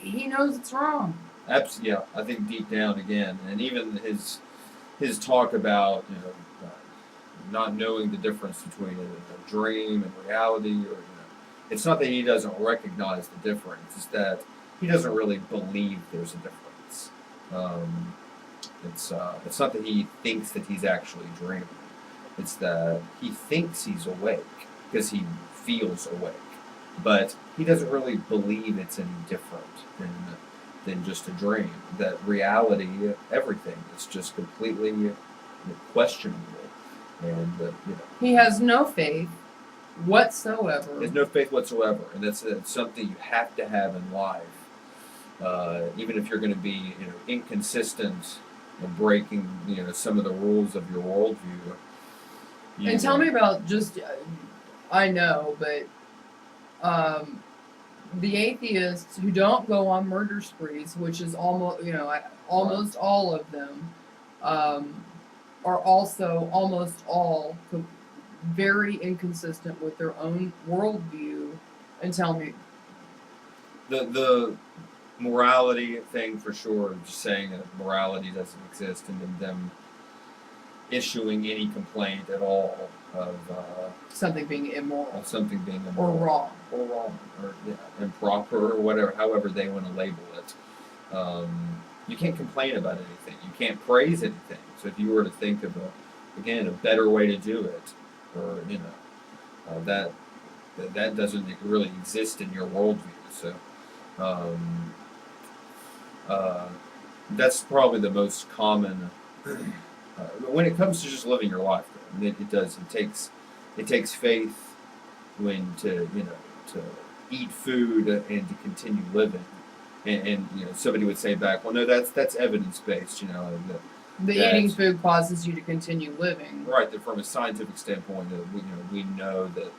he knows it's wrong. Yeah, I think deep down again, and even his talk about not knowing the difference between a dream and reality, or it's not that he doesn't recognize the difference; it's that he doesn't really believe there's a difference. Um, it's not that he thinks that he's actually dreaming; it's that he thinks he's awake because he feels awake, but he doesn't really believe it's any different than just a dream. That reality, everything is just completely questionable, and he has no faith whatsoever. There's no faith whatsoever, and that's something you have to have in life. Even if you're going to be inconsistent and breaking some of the rules of your worldview. And tell me about I know, but the atheists who don't go on murder sprees, which is almost all of them, are also almost all very inconsistent with their own worldview. And tell me. The morality thing for sure, just saying that morality doesn't exist, and then them issuing any complaint at all of something being immoral, or wrong, or improper, or whatever, however they want to label it. You can't complain about anything. You can't praise anything. So if you were to think of a better way to do it, or that doesn't really exist in your worldview. So that's probably the most common. When it comes to just living your life, though, it takes faith when to eat food and to continue living, and somebody would say back, well, no, that's evidence based, the eating food causes you to continue living, right? That from a scientific standpoint, we know that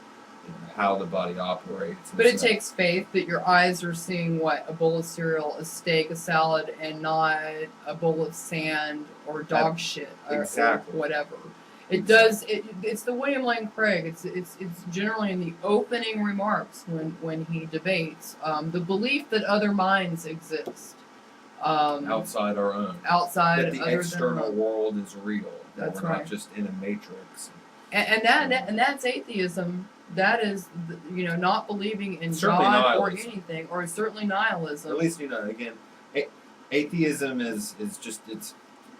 how the body operates. But it takes faith that your eyes are seeing a bowl of cereal, a steak, a salad, and not a bowl of sand or dog shit or whatever. It does. It's the William Lane Craig. It's generally in the opening remarks when he debates the belief that other minds exist outside our own. Outside that the external world is real. That we're not just in a matrix. And that's atheism. That is, not believing in certainly God nihilism. Or anything, or certainly nihilism. At least again, atheism is just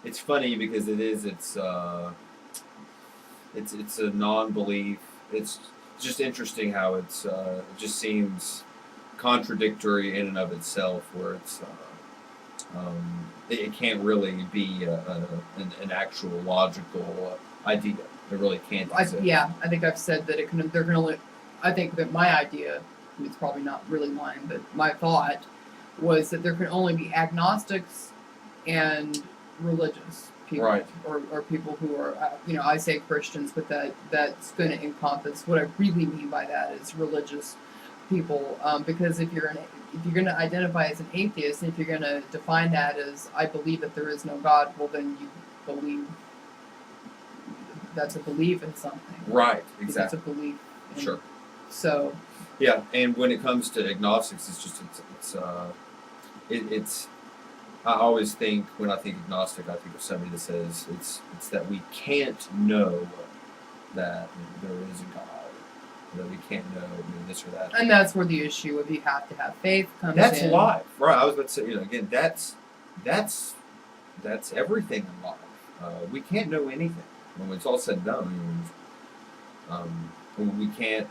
it's funny because it's a non-belief. It's just interesting how it just seems contradictory in and of itself, where it can't really be an actual logical idea. It really can't exist. I think I've said that they're going to only. I think that my idea, it's probably not really mine, but my thought was that there can only be agnostics and religious people, right? Or people who are, I say Christians, but that's going to encompass what I really mean by that is religious people, because if you're going to identify as an atheist, and if you're going to define that as I believe that there is no God, well then you believe. That's a belief in something. Right, exactly. That's a belief. Sure. So. Yeah, and when it comes to agnostics, it's. I always think when I think agnostic, I think of somebody that says it's that we can't know that there is a God, that we can't know this or that. And that's where the issue of you have to have faith comes in. That's life, right? I was about to say, again, that's everything in life. We can't know anything. When it's all said and done, we can't